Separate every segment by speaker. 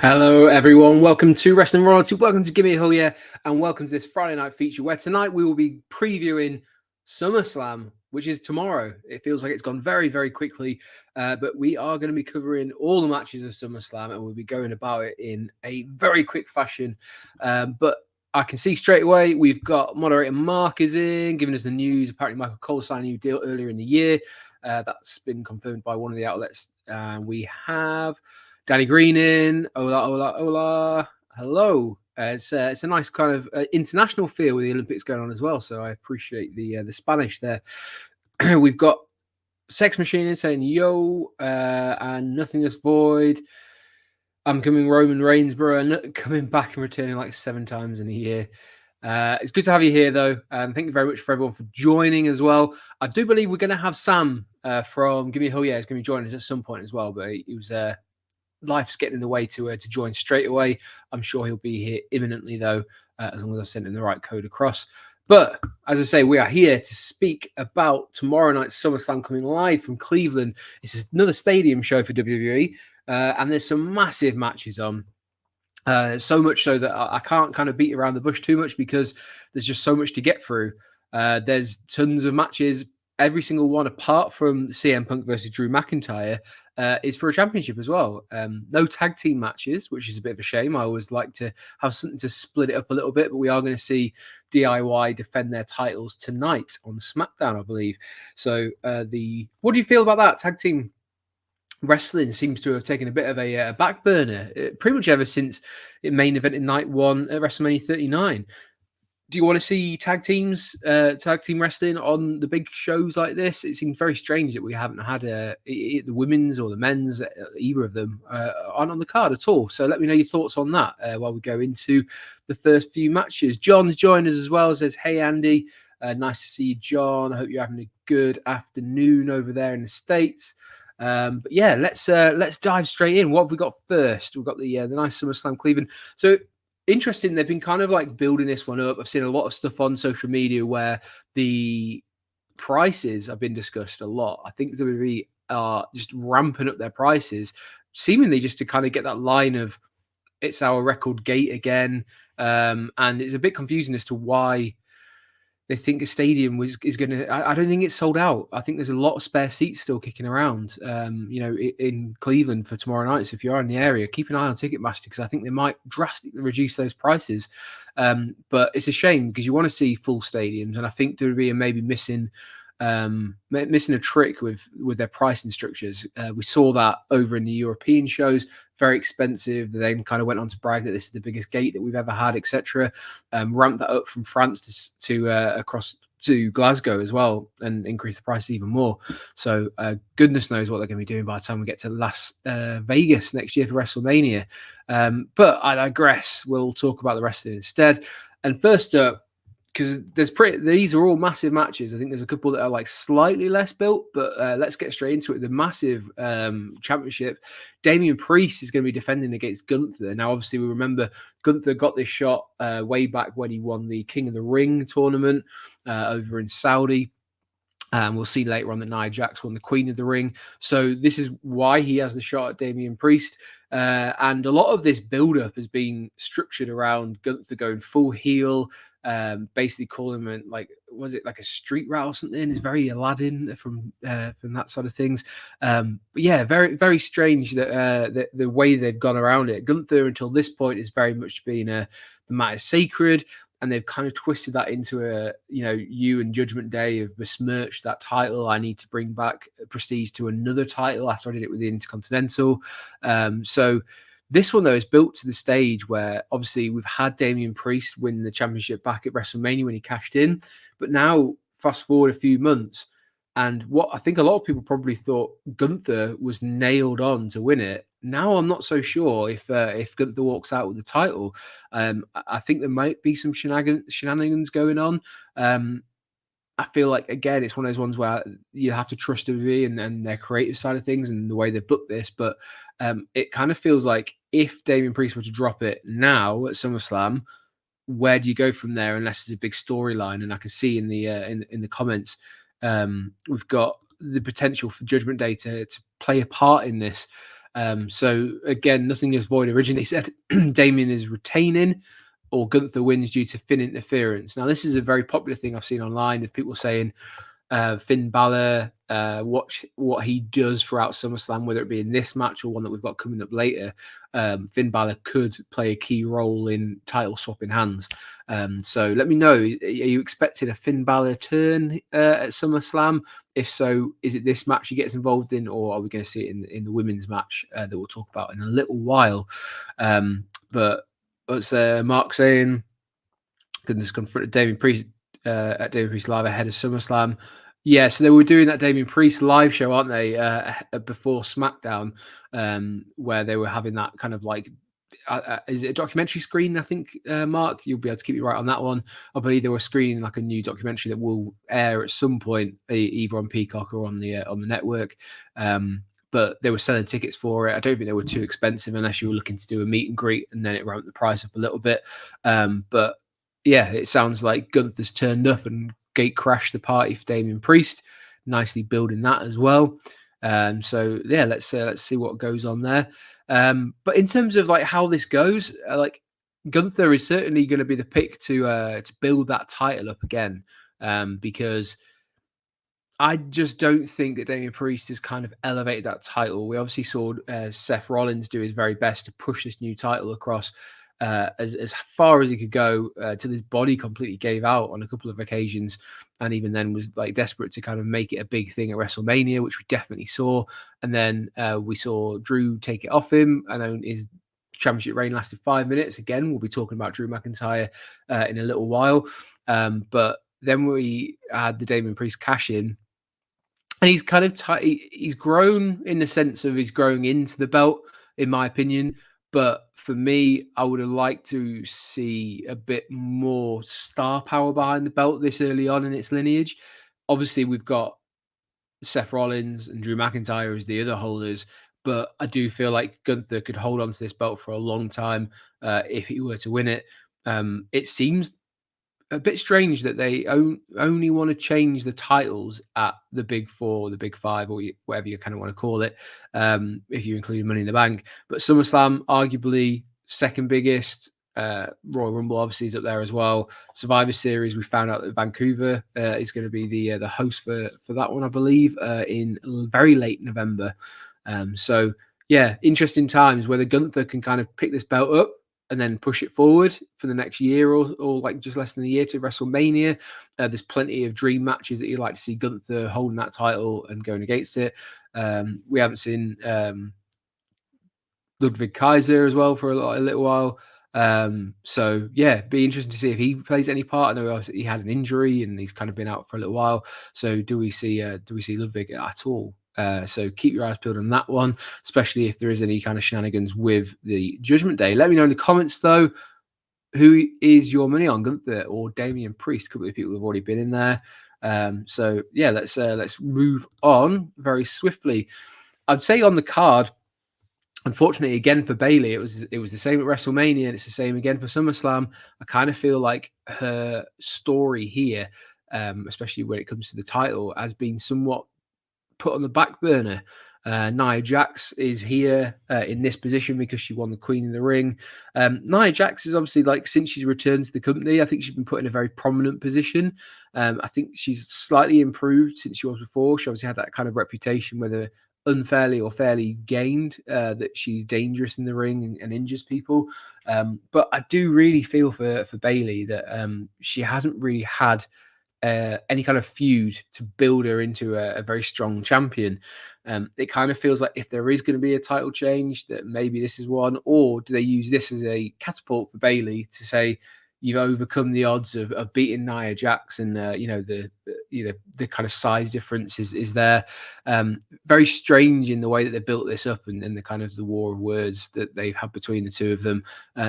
Speaker 1: Hello, everyone. Welcome to Wrestling Royalty. Welcome to Give Me a Hell Yeah, and welcome to this Friday night feature where tonight we will be previewing SummerSlam, which is tomorrow. It feels like it's gone very, very quickly, but we are going to be covering all the matches of SummerSlam, and we'll be going about it in a very quick fashion. But I can see straight away we've got moderator Mark is in, giving us the news. Apparently, Michael Cole signed a new deal earlier in the year. That's been confirmed by one of the outlets. We have Danny Green in. Hola. Hello. It's a nice kind of international feel with the Olympics going on as well. So I appreciate the Spanish there. We've got Sex Machine in saying yo and Nothingness Void. I'm coming Roman Reigns, bro, coming back and returning like 7 times in a year. It's good to have you here, though. Thank you very much for everyone for joining as well. I do believe we're going to have Sam from Give Me a Hell Yeah is going to be joining us at some point as well, but he was life's getting in the way to join straight away. I'm sure he'll be here imminently, though, as long as I've sent him the right code across. But as I say, we are here to speak about tomorrow night's SummerSlam coming live from Cleveland. It's another stadium show for WWE, and there's some massive matches on. So much so that I can't kind of beat around the bush too much because there's just so much to get through. There's tons of matches. Every single one, apart from CM Punk versus Drew McIntyre, is for a championship as well. No tag team matches, which is a bit of a shame. I always like to have something to split it up a little bit, but we are going to see DIY defend their titles tonight on SmackDown, I believe. So what do you feel about that? Tag team wrestling seems to have taken a bit of a back burner pretty much ever since it main event in night 1 at WrestleMania 39. Do you want to see tag team wrestling on the big shows like this? It seems very strange that we haven't had the women's or the men's, either of them, on the card at all. So let me know your thoughts on that while we go into the first few matches. John's joined us as well. Says, "Hey Andy, nice to see you, John. I hope you're having a good afternoon over there in the States." But yeah, let's dive straight in. What have we got first? We've got the nice SummerSlam Cleveland. So interesting, they've been kind of like building this one up. I've seen a lot of stuff on social media where the prices have been discussed a lot. I think WWE are just ramping up their prices, seemingly just to kind of get that line of it's our record gate again. And it's a bit confusing as to why they think a stadium is going to. I don't think it's sold out. I think there's a lot of spare seats still kicking around. In Cleveland for tomorrow night. So if you are in the area, keep an eye on Ticketmaster because I think they might drastically reduce those prices. But it's a shame because you want to see full stadiums, and I think WWE are maybe missing a trick with their pricing structures. We saw that over in the European shows, very expensive. They then kind of went on to brag that this is the biggest gate that we've ever had, etc. Ramped that up from France to across to Glasgow as well and increase the price even more. So goodness knows what they're going to be doing by the time we get to Las Vegas next year for WrestleMania. But I digress. We'll talk about the rest of it instead. And first up, because these are all massive matches. I think there's a couple that are like slightly less built, but let's get straight into it. The massive championship. Damian Priest is going to be defending against Gunther. Now, obviously, we remember Gunther got this shot way back when he won the King of the Ring tournament over in Saudi. We'll see later on that Nia Jax won the Queen of the Ring. So this is why he has the shot at Damian Priest. And a lot of this build-up has been structured around Gunther going full heel, basically calling him like, was it like a street rat or something? It's very Aladdin from that sort of things. But yeah, very, very strange that the way they've gone around it. Gunther until this point is very much been the matter sacred. And they've kind of twisted that into you and Judgment Day have besmirched that title. I need to bring back prestige to another title after I did it with the Intercontinental. So this one, though, is built to the stage where obviously we've had Damian Priest win the championship back at WrestleMania when he cashed in. But now, fast forward a few months, and what I think a lot of people probably thought Gunther was nailed on to win it. Now I'm not so sure if Gunther walks out with the title. I think there might be some shenanigans going on. I feel like, again, it's one of those ones where you have to trust WWE and their creative side of things and the way they've booked this. But it kind of feels like if Damian Priest were to drop it now at SummerSlam, where do you go from there unless it's a big storyline? And I can see in the comments, we've got the potential for Judgment Day to play a part in this. So again, nothing is void. Originally said Damian is retaining, or Gunther wins due to Finn interference. Now, this is a very popular thing I've seen online of people saying Finn Balor, watch what he does throughout SummerSlam, whether it be in this match or one that we've got coming up later. Finn Balor could play a key role in title swapping hands. So let me know, are you expecting a Finn Balor turn at SummerSlam? If so, is it this match he gets involved in, or are we going to see it in the women's match that we'll talk about in a little while? But what's Mark saying? Goodness, confronted Damian Priest at Damian Priest Live ahead of SummerSlam. Yeah, so they were doing that Damian Priest live show, aren't they, before SmackDown, where they were having that kind of like, is it a documentary screen? I think, Mark, you'll be able to keep me right on that one. I believe they were screening like a new documentary that will air at some point, either on Peacock or on the network. But they were selling tickets for it. I don't think they were too expensive unless you were looking to do a meet and greet, and then it ramped the price up a little bit. But yeah, it sounds like Gunther's turned up and gate crashed the party for Damian Priest, nicely building that as well. So yeah, let's see what goes on there. But in terms of like how this goes, like Gunther is certainly going to be the pick to build that title up again, because I just don't think that Damian Priest has kind of elevated that title. We obviously saw Seth Rollins do his very best to push this new title across as far as he could go, till his body completely gave out on a couple of occasions, and even then was like desperate to kind of make it a big thing at WrestleMania, which we definitely saw. And then we saw Drew take it off him, and then his championship reign lasted 5 minutes. Again, we'll be talking about Drew McIntyre in a little while. But then we had the Damian Priest cash in, and he's kind of he's grown in the sense of he's growing into the belt, in my opinion. But for me, I would have liked to see a bit more star power behind the belt this early on in its lineage. Obviously, we've got Seth Rollins and Drew McIntyre as the other holders, but I do feel like Gunther could hold on to this belt for a long time if he were to win it. It seems a bit strange that they only want to change the titles at the Big Four, the Big Five, or whatever you kind of want to call it, if you include Money in the Bank. But SummerSlam, arguably second biggest. Royal Rumble obviously is up there as well. Survivor Series, we found out that Vancouver is going to be the host for that one, I believe, in very late November. So yeah, interesting times whether Gunther can kind of pick this belt up and then push it forward for the next year or like just less than a year to WrestleMania. There's plenty of dream matches that you'd like to see Gunther holding that title and going against it. We haven't seen Ludwig Kaiser as well for a little while. So yeah, be interesting to see if he plays any part. I know he had an injury and he's kind of been out for a little while. So do we see Ludwig at all? So keep your eyes peeled on that one, especially if there is any kind of shenanigans with the Judgment Day. Let me know in the comments though, who is your money on, Gunther or Damian Priest? A couple of people have already been in there. So yeah, let's move on very swiftly. I'd say on the card, unfortunately, again for Bayley, it was the same at WrestleMania, and it's the same again for SummerSlam. I kind of feel like her story here, especially when it comes to the title, has been somewhat put on the back burner. Nia Jax is here in this position because she won the Queen in the Ring. Nia Jax is obviously, like, since she's returned to the company, I think she's been put in a very prominent position. I think she's slightly improved since she was before. She obviously had that kind of reputation, whether unfairly or fairly gained, that she's dangerous in the ring and injures people. But I do really feel for Bayley that she hasn't really had any kind of feud to build her into a very strong champion. It kind of feels like if there is going to be a title change, that maybe this is one, or do they use this as a catapult for Bayley to say you've overcome the odds of beating Nia Jax, and the kind of size difference is there. Very strange in the way that they built this up, and the kind of the war of words that they've had between the two of them.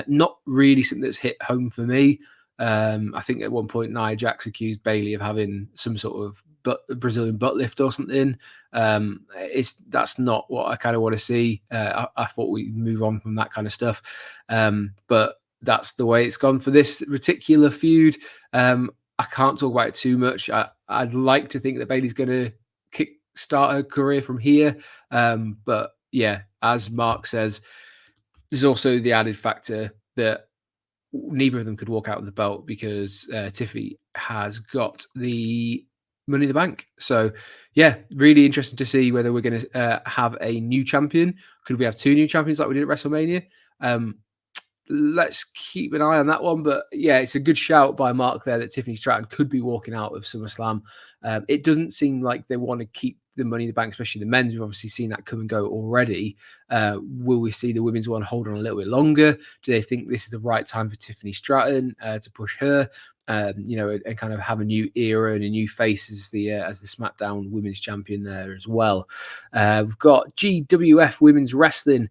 Speaker 1: Not really something that's hit home for me. I think at one point Nia Jax accused Bayley of having some sort of Brazilian butt lift or something. That's not what I kind of want to see. I thought we'd move on from that kind of stuff. But that's the way it's gone for this particular feud. I can't talk about it too much. I'd like to think that Bayley's going to start her career from here. But yeah, as Mark says, there's also the added factor that neither of them could walk out with the belt because Tiffany has got the Money in the Bank. So, yeah, really interesting to see whether we're going to have a new champion. Could we have 2 new champions like we did at WrestleMania? Let's keep an eye on that one. But yeah, it's a good shout by Mark there that Tiffany Stratton could be walking out of SummerSlam. It doesn't seem like they want to keep the Money in the Bank, especially the men's. We've obviously seen that come and go already. Will we see the women's one hold on a little bit longer? Do they think this is the right time for Tiffany Stratton to push her? And kind of have a new era and a new face as the SmackDown Women's Champion there as well. We've got GWF Women's Wrestling.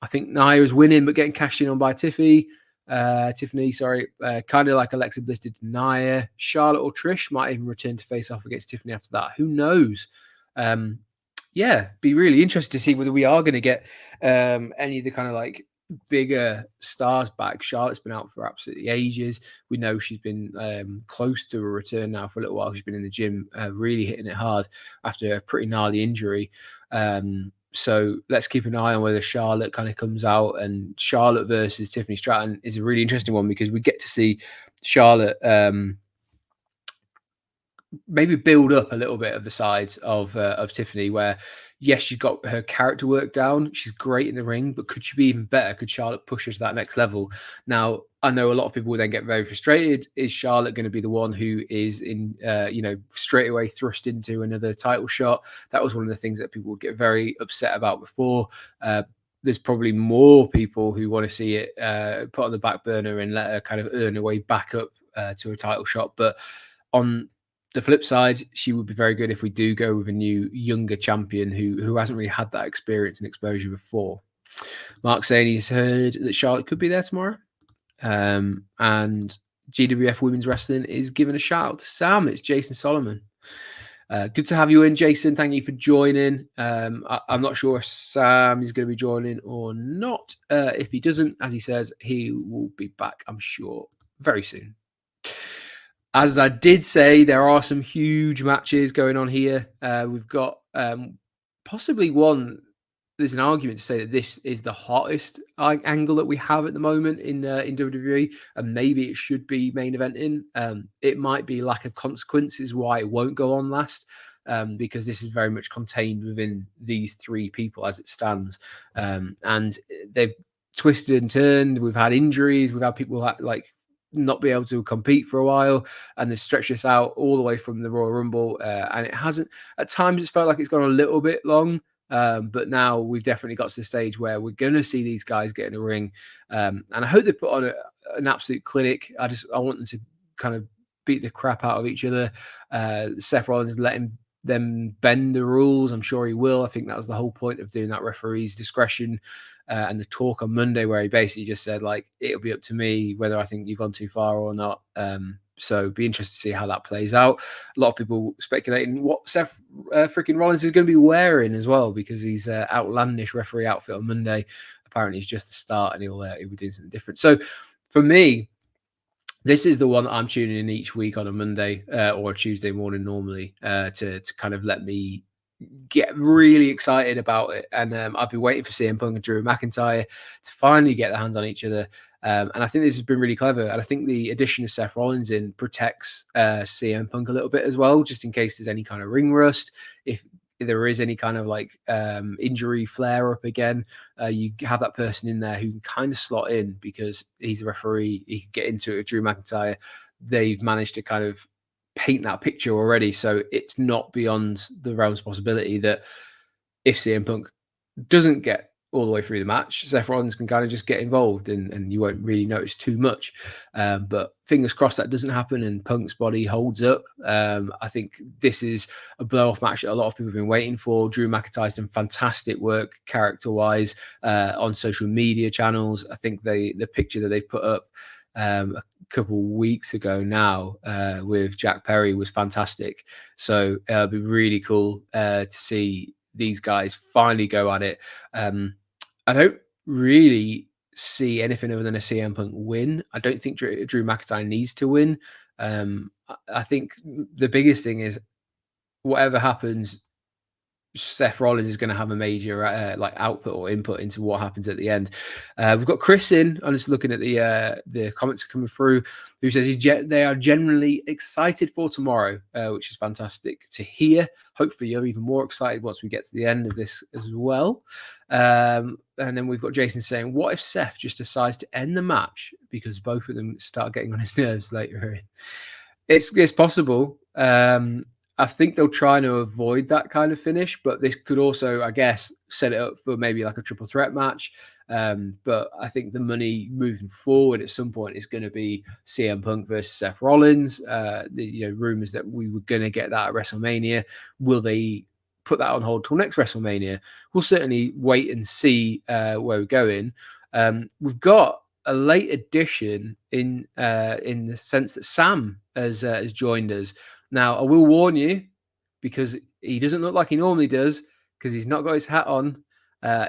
Speaker 1: I think Nia is winning, but getting cashed in on by Tiffany. Kind of like Alexa Bliss did to Nia. Charlotte or Trish might even return to face off against Tiffany after that. Who knows? Be really interested to see whether we are going to get any of the kind of like bigger stars back. Charlotte's been out for absolutely ages. We know she's been close to a return now for a little while. She's been in the gym, really hitting it hard after a pretty gnarly injury. So let's keep an eye on whether Charlotte kind of comes out, and Charlotte versus Tiffany Stratton is a really interesting one because we get to see Charlotte maybe build up a little bit of the sides of Tiffany, where yes, she's got her character work down. She's great in the ring, but could she be even better? Could Charlotte push her to that next level? Now, I know a lot of people will then get very frustrated. Is Charlotte going to be the one who is in, straight away thrust into another title shot? That was one of the things that people would get very upset about before. There's probably more people who want to see it put on the back burner and let her kind of earn her way back up to a title shot. But on the flip side, she would be very good if we do go with a new, younger champion who hasn't really had that experience and exposure before. Mark's saying he's heard that Charlotte could be there tomorrow. And GWF Women's Wrestling is giving a shout out to Sam. It's Jason Solomon. Good to have you in, Jason. Thank you for joining. I'm not sure if Sam is going to be joining or not. If he doesn't, as he says, he will be back, I'm sure, very soon. As I did say, there are some huge matches going on here. We've got possibly one. There's an argument to say that this is the hottest angle that we have at the moment in WWE, and maybe it should be main eventing. It might be lack of consequences why it won't go on last, because this is very much contained within these 3 people as it stands, and they've twisted and turned. We've had injuries. We've had people like not be able to compete for a while, and they stretch this out all the way from the Royal Rumble, and it hasn't. At times, it's felt like it's gone a little bit long. But now we've definitely got to the stage where we're going to see these guys get in a ring. And I hope they put on an absolute clinic. I want them to kind of beat the crap out of each other. Seth Rollins letting them bend the rules. I'm sure he will. I think that was the whole point of doing that referee's discretion and the talk on Monday, where he basically just said, like, it'll be up to me whether I think you've gone too far or not. So be interested to see how that plays out. A lot of people speculating what Seth Freakin Rollins is going to be wearing as well, because he's outlandish referee outfit on Monday. Apparently it's just the start, and he'll be doing something different. So for me, this is the one that I'm tuning in each week on a Monday or a Tuesday morning normally to kind of let me get really excited about it. And I've been waiting for CM Punk and Drew McIntyre to finally get their hands on each other. And I think this has been really clever. And I think the addition of Seth Rollins in protects CM Punk a little bit as well, just in case there's any kind of ring rust. If there is any kind of like injury flare up again, you have that person in there who can kind of slot in because he's a referee. He can get into it with Drew McIntyre. They've managed to kind of paint that picture already. So it's not beyond the realms of possibility that if CM Punk doesn't get all the way through the match, Seth Rollins can kind of just get involved and you won't really notice too much. But fingers crossed that doesn't happen and Punk's body holds up. I think this is a blow-off match that a lot of people have been waiting for. Drew McIntyre's done fantastic work character-wise on social media channels. I think the picture that they put up a couple weeks ago now with Jack Perry was fantastic. So it'll be really cool to see these guys finally go at it. I don't really see anything other than a CM Punk win. I don't think Drew McIntyre needs to win. I think the biggest thing is whatever happens, Seth Rollins is going to have a major like output or input into what happens at the end. We've got Chris in. I'm just looking at the comments coming through, who says they are generally excited for tomorrow, which is fantastic to hear. Hopefully you're even more excited once we get to the end of this as well. And then we've got Jason saying, what if Seth just decides to end the match because both of them start getting on his nerves later in? It's possible. I think they'll try to avoid that kind of finish, but this could also, I guess, set it up for maybe like a triple threat match. But I think the money moving forward at some point is going to be CM Punk versus Seth Rollins. Rumors that we were going to get that at WrestleMania. Will they put that on hold till next WrestleMania? We'll certainly wait and see where we're going. We've got a late addition in the sense that Sam has joined us. Now, I will warn you, because he doesn't look like he normally does, because he's not got his hat on.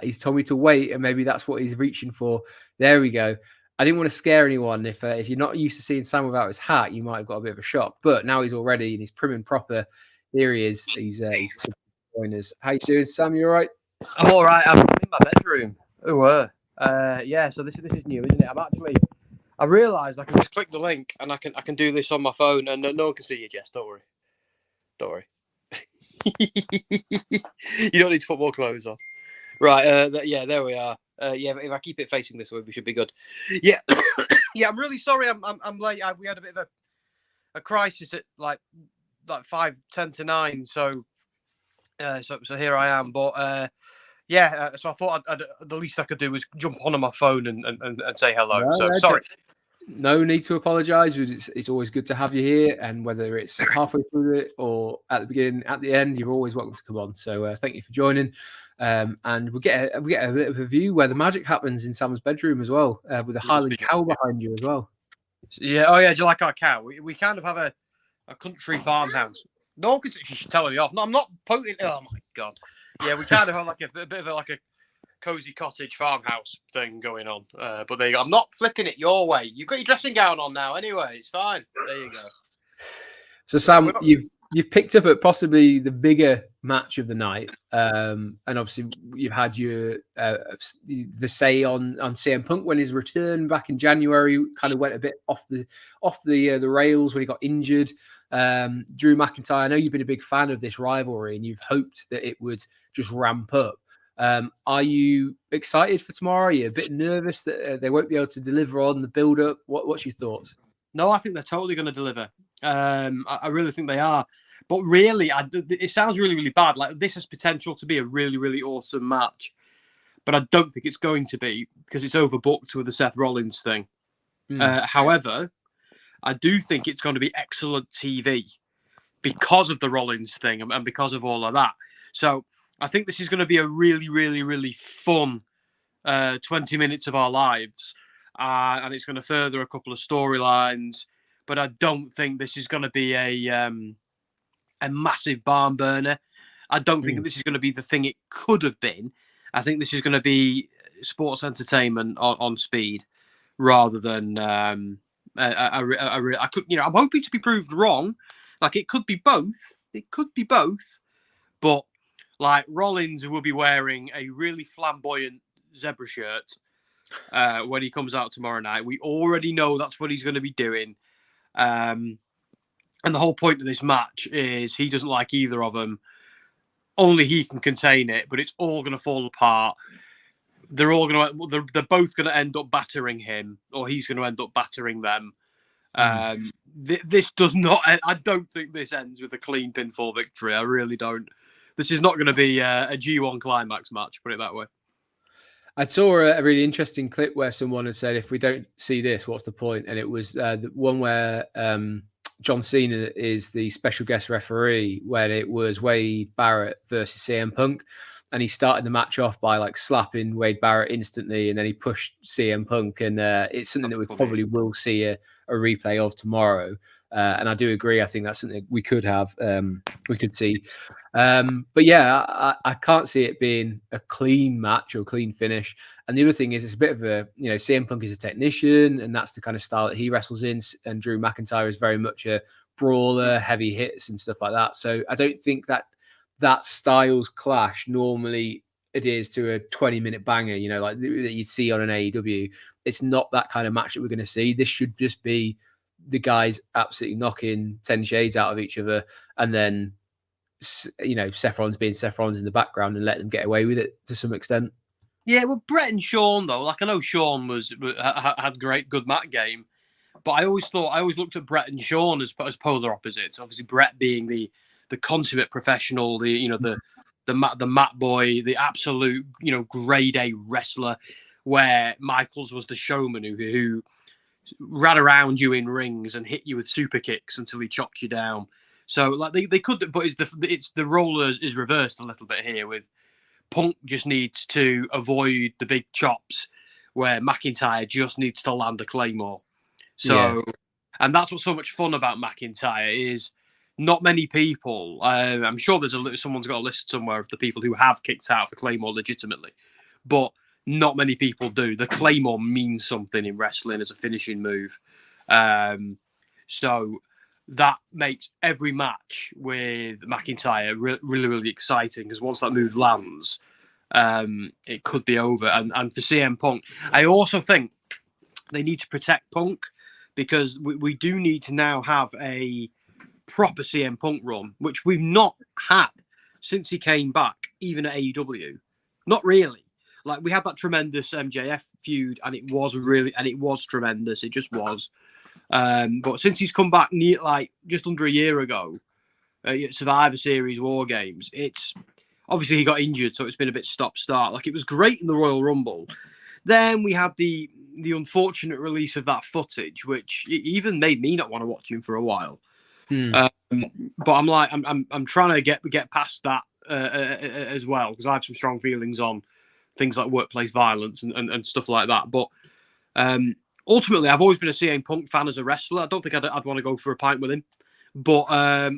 Speaker 1: He's told me to wait, and maybe that's what he's reaching for. There we go. I didn't want to scare anyone. If you're not used to seeing Sam without his hat, you might have got a bit of a shock. But now he's all ready, and he's prim and proper. Here he is. He's joining us. How you doing, Sam? You all right?
Speaker 2: I'm all right. I'm in my bedroom. So this is new, isn't it? I realised I can just click the link and I can do this on my phone and no one can see you, Jess. Don't worry. You don't need to put more clothes on. Right, there we are. If I keep it facing this way, we should be good. Yeah, yeah. I'm really sorry. I'm late. We had a bit of a crisis at like 5:10 to 9. So here I am. But so I thought the least I could do was jump on my phone and say hello. Sorry.
Speaker 1: No need to apologise. It's always good to have you here, and whether it's halfway through it or at the beginning, at the end, you're always welcome to come on. So thank you for joining. And we get a bit of a view where the magic happens in Sam's bedroom as well, with a Highland cow behind you as well.
Speaker 2: Yeah. Oh yeah. Do you like our cow? We kind of have a country farmhouse. No, because she's telling me off. No, I'm not poking. Oh my god. Yeah, we kind of have like a bit of a cozy cottage farmhouse thing going on. But there you go. I'm not flipping it your way. You've got your dressing gown on now anyway. It's fine. There you go.
Speaker 1: So Sam, you've picked up at possibly the bigger match of the night. And obviously you've had your the say on CM Punk when his return back in January kind of went a bit off the rails when he got injured. Drew McIntyre, I know you've been a big fan of this rivalry and you've hoped that it would just ramp up. Are you excited for tomorrow? Are you a bit nervous that they won't be able to deliver on the build-up? What's your thoughts?
Speaker 2: No, I think they're totally going to deliver. I really think they are. But really, it sounds really, really bad. Like, this has potential to be a really, really awesome match. But I don't think it's going to be because it's overbooked with the Seth Rollins thing. However, I do think it's going to be excellent TV because of the Rollins thing and because of all of that. So I think this is going to be a really, really, really fun 20 minutes of our lives. And it's going to further a couple of storylines. But I don't think this is going to be a massive barn burner. I don't think this is going to be the thing it could have been. I think this is going to be sports entertainment on speed rather than I could, I'm hoping to be proved wrong. Like, it could be both. It could be both. But like, Rollins will be wearing a really flamboyant zebra shirt when he comes out tomorrow night. We already know that's what he's going to be doing. And the whole point of this match is he doesn't like either of them. Only he can contain it, but it's all going to fall apart. They're both going to end up battering him, or he's going to end up battering them. This does not. I don't think this ends with a clean pinfall victory. I really don't. This is not going to be a G1 climax match. Put it that way.
Speaker 1: I saw a really interesting clip where someone had said, "If we don't see this, what's the point?" And it was the one where John Cena is the special guest referee, when it was Wade Barrett versus CM Punk. And he started the match off by like slapping Wade Barrett instantly, and then he pushed CM Punk, and it's something that we probably will see a replay of tomorrow. And I do agree. I think that's something we could have, we could see. But yeah, I can't see it being a clean match or a clean finish. And the other thing is, it's a bit of a, CM Punk is a technician, and that's the kind of style that he wrestles in. And Drew McIntyre is very much a brawler, heavy hits and stuff like that. So I don't think that that styles clash normally adheres to a 20-minute banger, like that you'd see on an AEW. It's not that kind of match that we're going to see. This should just be the guys absolutely knocking 10 shades out of each other, and then Seth Rollins being Seth Rollins in the background and let them get away with it to some extent.
Speaker 2: Yeah, well, Brett and Sean though, like I know Sean had good mat game, but I always looked at Brett and Sean as polar opposites. Obviously, Brett being the consummate professional, the mat boy, the absolute grade A wrestler, where Michaels was the showman who ran around you in rings and hit you with super kicks until he chopped you down. So like they could, but it's the role is reversed a little bit here with Punk just needs to avoid the big chops, where McIntyre just needs to land a Claymore. So, and that's what's so much fun about McIntyre is not many people. I'm sure someone's got a list somewhere of the people who have kicked out of the Claymore legitimately, but not many people do. The Claymore means something in wrestling as a finishing move. So that makes every match with McIntyre really, really exciting, because once that move lands, it could be over. And for CM Punk, I also think they need to protect Punk, because we do need to now have a proper CM Punk run, which we've not had since he came back, even at AEW. Not really. Like, we had that tremendous MJF feud, and it was tremendous. It just was. But since he's come back just under a year ago, Survivor Series War Games, it's obviously he got injured, so it's been a bit stop-start. Like, it was great in the Royal Rumble. Then we had the unfortunate release of that footage, which even made me not want to watch him for a while. But I'm trying to get past that as well, because I have some strong feelings on things like workplace violence and stuff like that. But ultimately, I've always been a CM Punk fan as a wrestler. I don't think I'd want to go for a pint with him. But I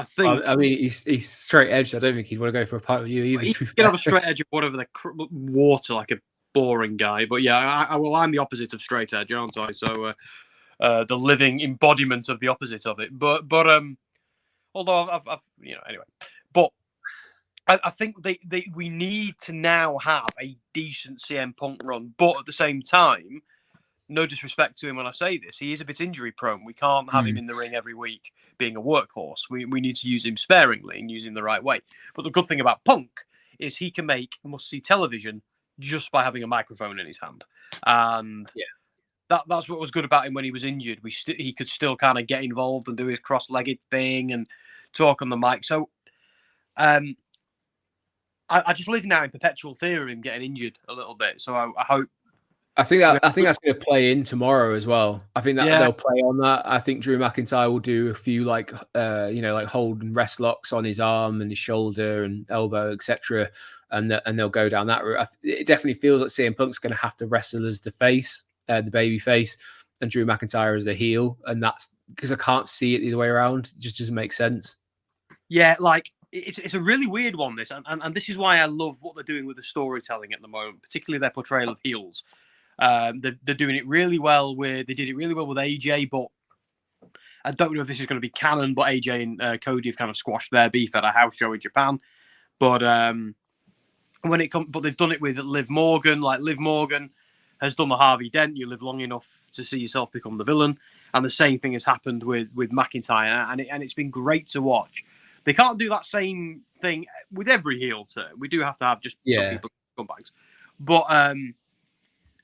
Speaker 2: think...
Speaker 1: I mean, he's straight edge. I don't think he'd want to go for a pint with you either.
Speaker 2: He can have a straight edge of whatever the water, like a boring guy. But yeah, I'm the opposite of straight edge, aren't I? So the living embodiment of the opposite of it. But although I've anyway. But I think we need to now have a decent CM Punk run. But at the same time, no disrespect to him when I say this, he is a bit injury prone. We can't have him in the ring every week being a workhorse. We need to use him sparingly and use him the right way. But the good thing about Punk is he can make must-see television just by having a microphone in his hand. And that's what was good about him when he was injured. He could still kind of get involved and do his cross-legged thing and talk on the mic. So I just live now in perpetual fear of him getting injured a little bit. So I hope.
Speaker 1: I think that's going to play in tomorrow as well. I think that they'll play on that. I think Drew McIntyre will do a few like hold and rest locks on his arm and his shoulder and elbow, etc. And they'll go down that route. It definitely feels like CM Punk's going to have to wrestle as the face, the baby face, and Drew McIntyre as the heel. And that's because I can't see it the other way around. It just doesn't make sense.
Speaker 2: Yeah, like it's a really weird one, this. And this is why I love what they're doing with the storytelling at the moment, particularly their portrayal of heels. They're doing it really well they did it really well with AJ, but I don't know if this is going to be canon, but AJ and Cody have kind of squashed their beef at a house show in Japan. But but they've done it with Liv Morgan. Like, Liv Morgan has done the Harvey Dent. You live long enough to see yourself become the villain. And the same thing has happened with McIntyre, and it's been great to watch. They can't do that same thing with every heel turn. We do have to have just some people scumbags.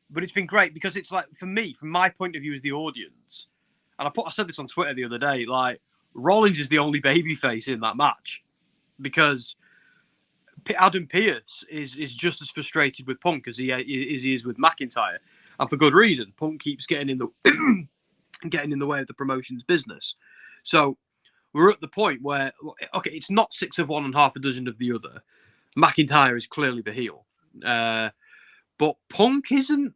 Speaker 2: But it's been great, because it's like, for me, from my point of view as the audience, and I said this on Twitter the other day, like, Rollins is the only babyface in that match, because Adam Pearce is just as frustrated with Punk as he is with McIntyre, and for good reason. Punk keeps getting in the way of the promotion's business. So we're at the point where, okay, it's not 6 of one and half a dozen of the other. McIntyre is clearly the heel. But Punk isn't,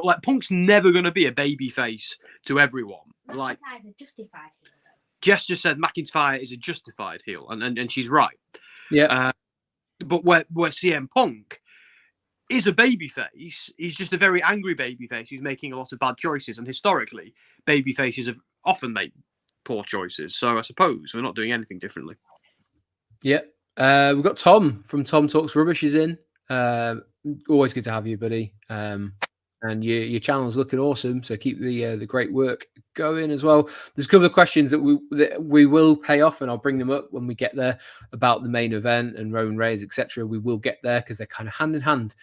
Speaker 2: like, Punk's never going to be a babyface to everyone. Like,
Speaker 3: McIntyre's a justified heel, though.
Speaker 2: Jess just said McIntyre is a justified heel, and she's right.
Speaker 1: Yeah.
Speaker 2: But where CM Punk is a babyface, he's just a very angry babyface who's making a lot of bad choices, and historically, babyfaces have often made poor choices. So I suppose we're not doing anything differently.
Speaker 1: Yeah. We've got Tom from Tom Talks Rubbish is in. Always good to have you, buddy. And your channel's looking awesome. So keep the great work going as well. There's a couple of questions that we will pay off, and I'll bring them up when we get there about the main event and Roman Reigns, etc. We will get there because they're kind of hand in hand.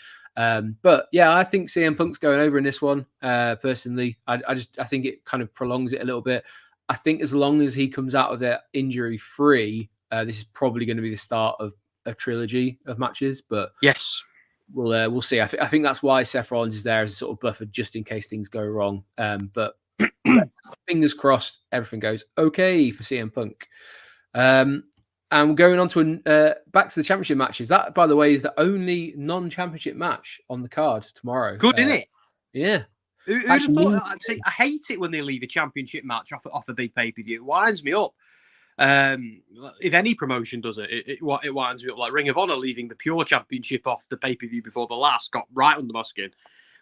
Speaker 1: But yeah, I think CM Punk's going over in this one. Personally, I think it kind of prolongs it a little bit. I think as long as he comes out of it injury free, this is probably going to be the start of a trilogy of matches. But
Speaker 2: yes,
Speaker 1: we'll see. I think that's why Seth Rollins is there as a sort of buffer just in case things go wrong. But fingers crossed, everything goes okay for CM Punk. And we're going on to back to the championship matches. That, by the way, is the only non-championship match on the card tomorrow.
Speaker 2: Good, isn't it?
Speaker 1: Yeah.
Speaker 2: Who'd have thought? I hate it when they leave a championship match off a big pay-per-view. It winds me up. If any promotion does it winds me up. Like Ring of Honor leaving the pure championship off the pay-per-view before the last got right under my skin.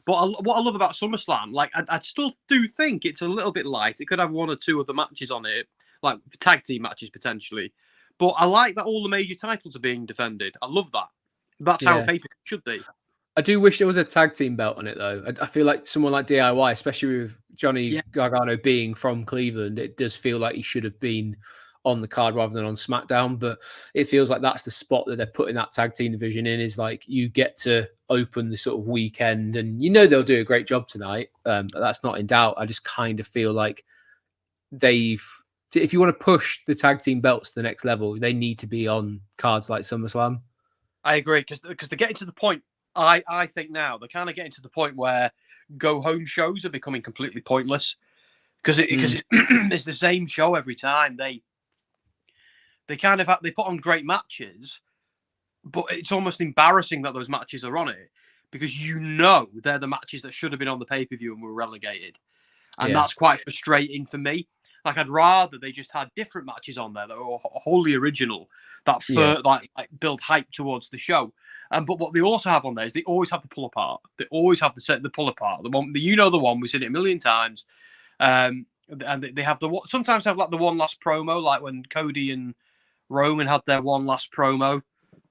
Speaker 2: But what I love about SummerSlam, like I still do think it's a little bit light. It could have one or two other matches on it, like tag team matches potentially. But I like that all the major titles are being defended. I love that. That's how a pay-per-view should be.
Speaker 1: I do wish there was a tag team belt on it, though. I feel like someone like DIY, especially with Johnny Gargano being from Cleveland, it does feel like he should have been on the card rather than on SmackDown. But it feels like that's the spot that they're putting that tag team division in, is like you get to open the sort of weekend, and they'll do a great job tonight. But that's not in doubt. I just kind of feel like if you want to push the tag team belts to the next level, they need to be on cards like SummerSlam. I
Speaker 2: agree, because they're getting to the point. I think now they're kind of getting to the point where go-home shows are becoming completely pointless because it's the same show every time. They kind of they put on great matches, but it's almost embarrassing that those matches are on it because they're the matches that should have been on the pay-per-view and were relegated, and that's quite frustrating for me. Like I'd rather they just had different matches on there that were wholly original, that like build hype towards the show. But what they also have on there is they always have the pull apart. They always have the pull apart. The one, the one, we've seen it a million times. And they have sometimes have like the one last promo, like when Cody and Roman had their one last promo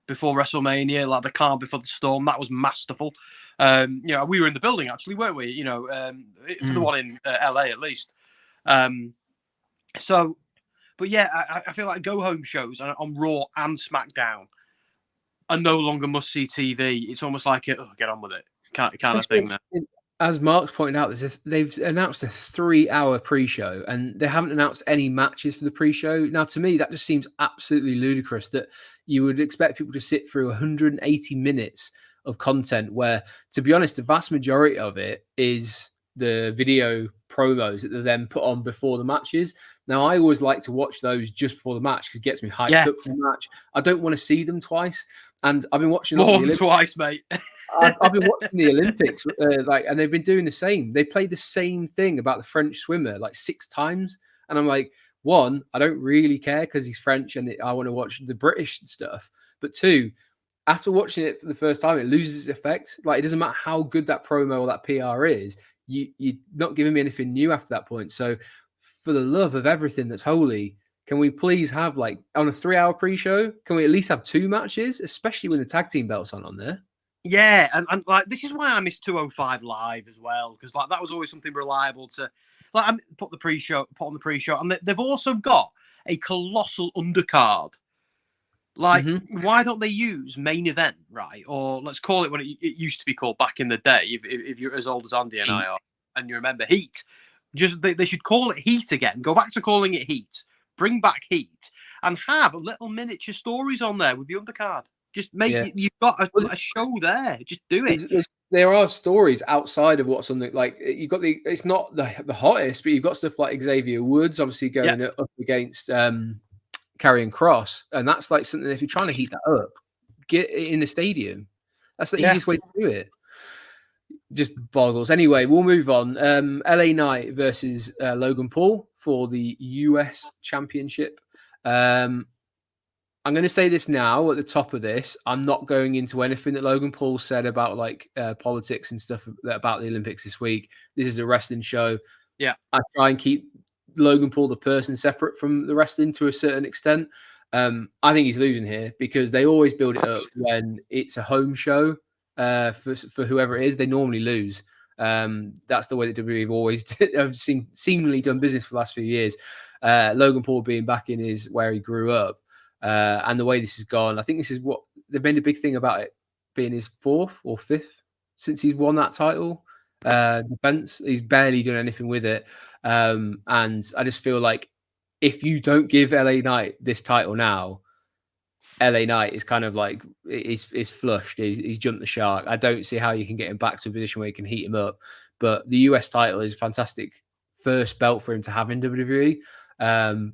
Speaker 2: before WrestleMania, like the calm before the storm. That was masterful. We were in the building actually, weren't we? For the one in LA at least. But yeah, I feel like go home shows on Raw and SmackDown are no longer must-see TV. It's almost like get on with it kind of thing now.
Speaker 1: As Mark's pointed out, they've announced a 3-hour pre-show and they haven't announced any matches for the pre-show. Now, to me, that just seems absolutely ludicrous that you would expect people to sit through 180 minutes of content where, to be honest, the vast majority of it is the video promos that they then put on before the matches. Now, I always like to watch those just before the match because it gets me hyped up for the match. I don't want to see them twice. And I've been watching
Speaker 2: more than twice, mate.
Speaker 1: I've been watching the Olympics, and they've been doing the same. They played the same thing about the French swimmer like 6 times, and I'm like, one, I don't really care because he's French and I want to watch the British stuff. But 2, after watching it for the first time, it loses its effect. Like it doesn't matter how good that promo or that PR is, you're not giving me anything new after that point. So, for the love of everything that's holy, can we please have, like, on a 3-hour pre-show, can we at least have 2 matches, especially when the tag team belts aren't on there?
Speaker 2: Yeah, and like this is why I miss 205 Live as well, because like that was always something reliable to put on the pre-show, and they've also got a colossal undercard. Like, why don't they use main event, right? Or let's call it what it used to be called back in the day, if you're as old as Andy and I are, and you remember Heat. Just they should call it Heat again. Go back to calling it Heat. Bring back Heat and have little miniature stories on there with the undercard. Just make you've got a show there. Just do it.
Speaker 1: There are stories outside of what's on the, like, you've got it's not the hottest, but you've got stuff like Xavier Woods obviously going up against Karrion Kross, and that's like something, if you're trying to heat that up, get it in a stadium. That's the easiest way to do it. Just boggles. Anyway, we'll move on. LA Knight versus Logan Paul for the US Championship. I'm going to say this now at the top of this. I'm not going into anything that Logan Paul said about like politics and stuff about the Olympics this week. This is a wrestling show. Yeah, I try and keep Logan Paul the person separate from the wrestling to a certain extent. I think he's losing here because they always build it up when it's a home show for whoever it is. They normally lose. That's the way that WWE have always seemingly done business for the last few years. Logan Paul being back in is where he grew up, and the way this has gone, I think this is what they've made a big thing about it being his 4th or 5th since he's won that title. Defense, he's barely done anything with it, and I just feel like if you don't give LA Knight this title now, LA Knight is kind of like is flushed. He's jumped the shark. I don't see how you can get him back to a position where you can heat him up. But the US title is a fantastic first belt for him to have in WWE.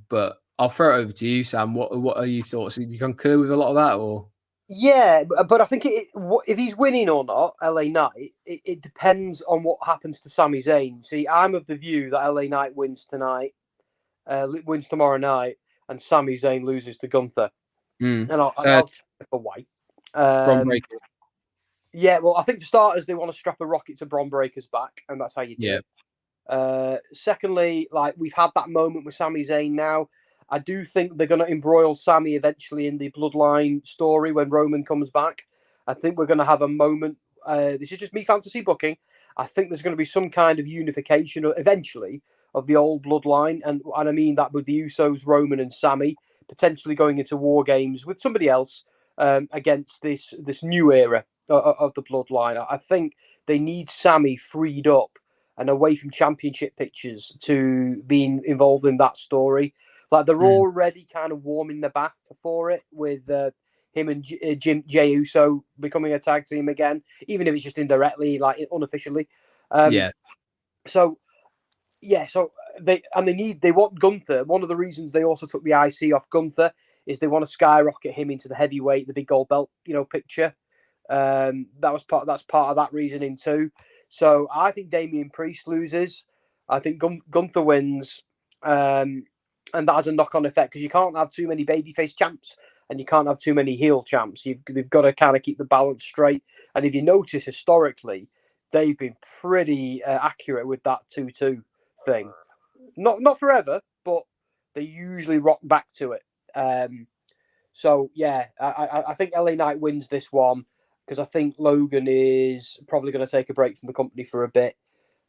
Speaker 1: But I'll throw it over to you, Sam. What are your thoughts? Do you concur with a lot of that, or?
Speaker 3: Yeah, but I think if he's winning or not, LA Knight, it depends on what happens to Sami Zayn. See, I'm of the view that LA Knight wins tonight, wins tomorrow night, and Sami Zayn loses to Gunther. And I'll tell you for why.
Speaker 1: Bron Breakker.
Speaker 3: Yeah, well, I think for starters, they want to strap a rocket to Bron Breakker's back, and that's how you do it. Secondly, like we've had that moment with Sami Zayn now. I do think they're going to embroil Sami eventually in the bloodline story when Roman comes back. I think we're going to have a moment. This is just me fantasy booking. I think there's going to be some kind of unification eventually of the old bloodline. And I mean that with the Usos, Roman and Sami, potentially going into war games with somebody else against this new era of the bloodline. I think they need Sami freed up and away from championship pictures to being involved in that story. Like they're already kind of warming the bath for it with him and Jey Uso becoming a tag team again, even if it's just indirectly, like unofficially. So they want Gunther. One of the reasons they also took the IC off Gunther is they want to skyrocket him into the heavyweight, the big gold belt, picture. That's part of that reasoning too. So I think Damian Priest loses. I think Gunther wins. And that has a knock-on effect because you can't have too many babyface champs and you can't have too many heel champs. They've got to kind of keep the balance straight. And if you notice historically, they've been pretty accurate with that 2-2 thing. Not forever, but they usually rock back to it. So yeah, I think LA Knight wins this one because I think Logan is probably going to take a break from the company for a bit.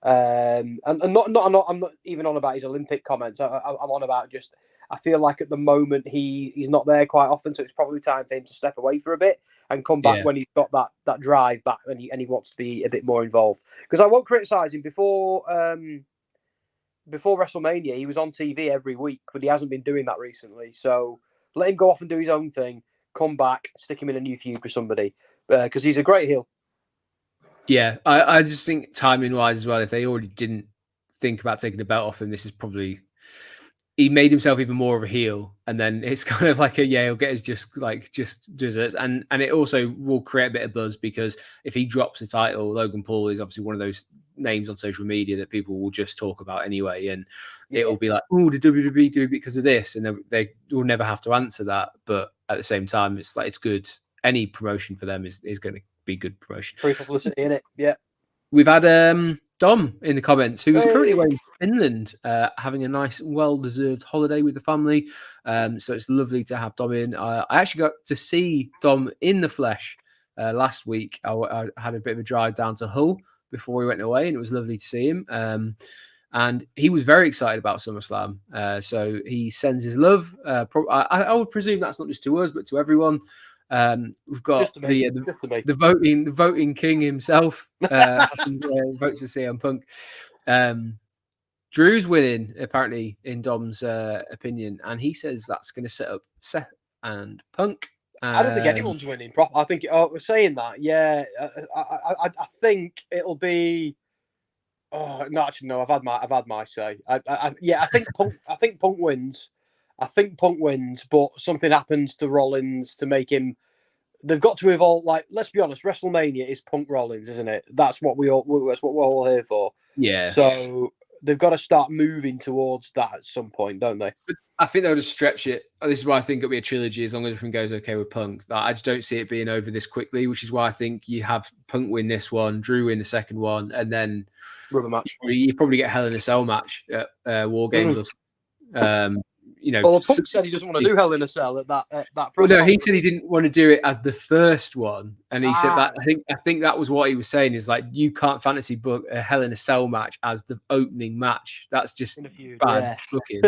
Speaker 3: And I'm not even on about his Olympic comments. I'm on about just I feel like at the moment he's not there quite often, so it's probably time for him to step away for a bit and come back when he's got that drive back and he wants to be a bit more involved. Because I won't criticize him before WrestleMania. He was on TV every week, but he hasn't been doing that recently. So let him go off and do his own thing. Come back, stick him in a new feud with somebody because he's a great heel.
Speaker 1: Yeah, I just think timing-wise as well, if they already didn't think about taking the belt off him, this is probably... He made himself even more of a heel, and then it's kind of like he'll get his just desserts, and it also will create a bit of buzz because if he drops the title, Logan Paul is obviously one of those names on social media that people will just talk about anyway, and it will be like, oh, did WWE do it because of this? And they will never have to answer that, but at the same time, it's like it's good. Any promotion for them is going to be good promotion.
Speaker 3: Free publicity in it, yeah.
Speaker 1: We've had Dom in the comments, who's currently away in Finland, having a nice, well-deserved holiday with the family. So it's lovely to have Dom in. I actually got to see Dom in the flesh last week. I had a bit of a drive down to Hull before we went away, and it was lovely to see him. And he was very excited about SummerSlam. So he sends his love. I would presume that's not just to us, but to everyone. We've got the voting king himself votes for CM Punk. Drew's winning apparently in Dom's opinion, and he says that's going to set up Seth and Punk.
Speaker 3: I don't think anyone's winning. I think we're saying that. Yeah, I think it'll be. Oh no, actually no. I've had my say. I think Punk wins. I think Punk wins, but something happens to Rollins to make him. They've got to evolve. Like, let's be honest, WrestleMania is Punk Rollins, isn't it? That's what we're all here for.
Speaker 1: Yeah.
Speaker 3: So they've got to start moving towards that at some point, don't they?
Speaker 1: But I think they'll just stretch it. This is why I think it'll be a trilogy as long as everything goes okay with Punk. I just don't see it being over this quickly, which is why I think you have Punk win this one, Drew win the second one, and then
Speaker 3: rubber match.
Speaker 1: You probably get Hell in a Cell match at War Games.
Speaker 3: Well, Punk said he doesn't want to do Hell in a Cell at that
Speaker 1: Well, no, he said he didn't want to do it as the first one, and he said that I think that was what he was saying is like you can't fantasy book a Hell in a Cell match as the opening match. That's just bad booking.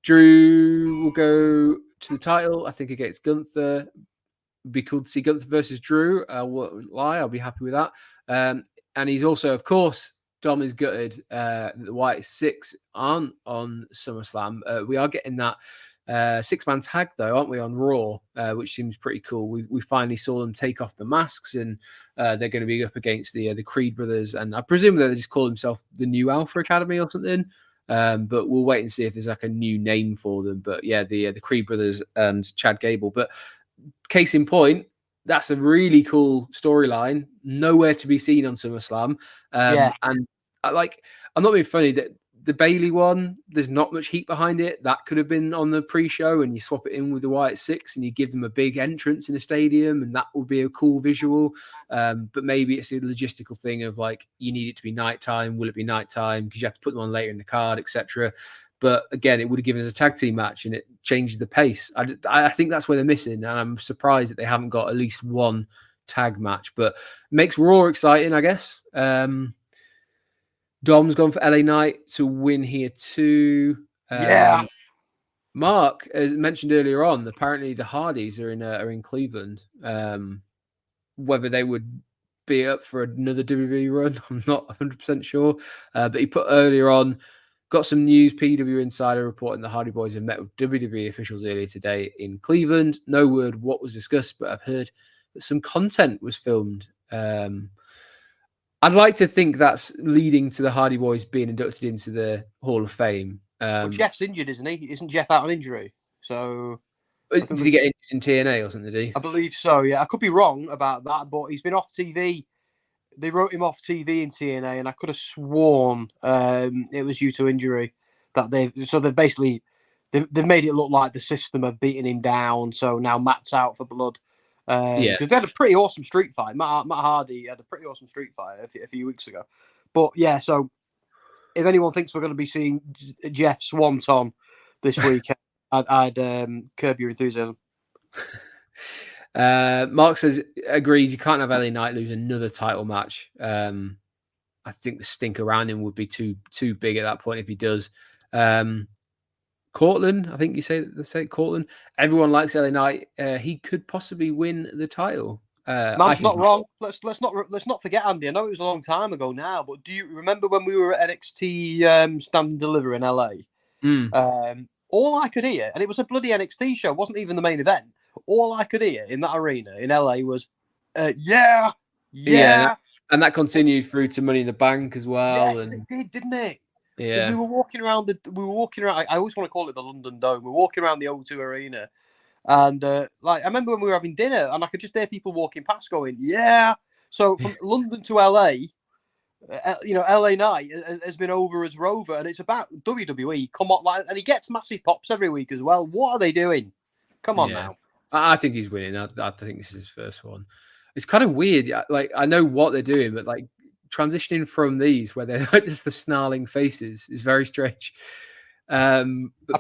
Speaker 1: Drew will go to the title, I think, against Gunther. It'd be cool to see Gunther versus Drew. I'll be happy with that. And he's also, of course, Dom is gutted that the White Six aren't on SummerSlam. We are getting that 6-man tag, though, aren't we, on Raw, which seems pretty cool. We finally saw them take off the masks, and they're going to be up against the Creed brothers. And I presume they just call themselves the New Alpha Academy or something. But we'll wait and see if there's like a new name for them. But yeah, the Creed brothers and Chad Gable. But case in point, that's a really cool storyline. Nowhere to be seen on SummerSlam. And I'm not being funny that the Bayley one, there's not much heat behind it. That could have been on the pre-show, and you swap it in with the Wyatt Six, and you give them a big entrance in a stadium, and that would be a cool visual. But maybe it's a logistical thing of like you need it to be nighttime. Will it be nighttime? Because you have to put them on later in the card, etc. But again, it would have given us a tag team match, and it changes the pace. I think that's where they're missing, and I'm surprised that they haven't got at least one tag match. But makes Raw exciting, I guess. Dom's gone for LA Knight to win here too. Mark, as mentioned earlier on, apparently the Hardys are in Cleveland. Whether they would be up for another WWE run, I'm not 100% sure. But he put earlier on, got some news. PW Insider reporting the Hardy Boys have met with WWE officials earlier today in Cleveland. No word what was discussed, but I've heard that some content was filmed. I'd like to think that's leading to the Hardy Boys being inducted into the Hall of Fame.
Speaker 3: Well, Jeff's injured, isn't he? Isn't Jeff out on injury? So
Speaker 1: did he get injured in TNA or something, did he?
Speaker 3: I believe so, yeah. I could be wrong about that, but he's been off TV. They wrote him off TV in TNA, and I could have sworn it was due to injury. They've basically made it look like the system have beaten him down. So now Matt's out for blood. Because they had a pretty awesome street fight. Matt Hardy had a pretty awesome street fight a few weeks ago. But yeah, so if anyone thinks we're going to be seeing Jeff Swanton this week, I'd curb your enthusiasm.
Speaker 1: Mark says agrees. You can't have LA Knight lose another title match. I think the stink around him would be too big at that point if he does. Cortland, I think you say Cortland. Everyone likes LA Knight. He could possibly win the title.
Speaker 3: Man's not wrong. Let's not forget, Andy. I know it was a long time ago now, but do you remember when we were at NXT Stand and Deliver in LA? All I could hear, and it was a bloody NXT show, wasn't even the main event. All I could hear in that arena in LA was, yeah.
Speaker 1: And that continued through to Money in the Bank as well.
Speaker 3: Yes, it did, didn't it?
Speaker 1: Yeah.
Speaker 3: We were walking around. I always want to call it the London Dome. We were walking around the O2 Arena, and I remember when we were having dinner, and I could just hear people walking past going, "Yeah." So from London to LA, LA Knight has been over as Rover, and it's about WWE. Come on, and he gets massive pops every week as well. What are they doing? Come on now.
Speaker 1: I think he's winning. I think this is his first one. It's kind of weird. Like I know what they're doing, but like transitioning from these where they're like just the snarling faces is very strange.
Speaker 3: I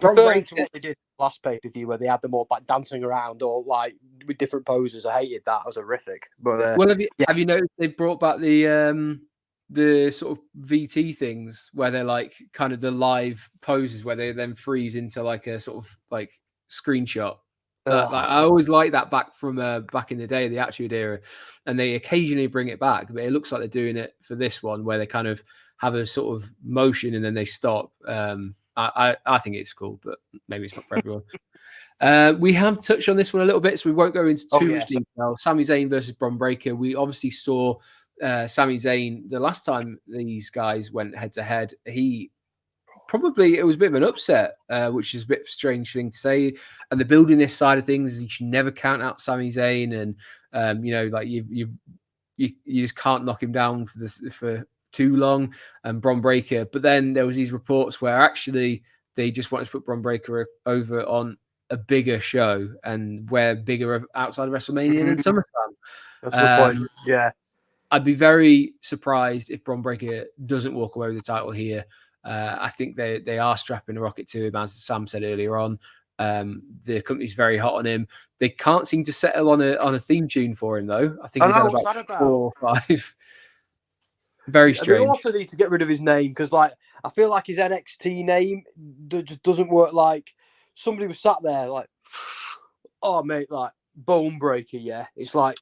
Speaker 3: prefer it to what they did last pay-per-view where they had them all like dancing around or like with different poses. I hated that. It was horrific. But
Speaker 1: have you noticed they brought back the sort of VT things where they're like kind of the live poses where they then freeze into like a sort of like screenshot. I always like that back from back in the day, the Attitude Era, and they occasionally bring it back, but it looks like they're doing it for this one where they kind of have a sort of motion and then they stop. I think it's cool, but maybe it's not for everyone. We have touched on this one a little bit, so we won't go into too much detail. Sami Zayn versus Bron Breakker. We obviously saw Sami Zayn the last time these guys went head to head. It was a bit of an upset, which is a bit of a strange thing to say. And the building this side of things, you should never count out Sami Zayn, and you just can't knock him down for too long. And Bron Breakker, but then there was these reports where actually they just wanted to put Bron Breakker over on a bigger show, and where bigger outside of WrestleMania than SummerSlam.
Speaker 3: That's a good point. Yeah,
Speaker 1: I'd be very surprised if Bron Breakker doesn't walk away with the title here. I think they are strapping a rocket to him, as Sam said earlier on. The company's very hot on him. They can't seem to settle on a theme tune for him, though. I think he's had about 4 or 5. Very strange.
Speaker 3: They also need to get rid of his name because, like, I feel like his NXT name just doesn't work. Like, somebody was sat there, like, oh mate, like bone breaker, yeah. It's like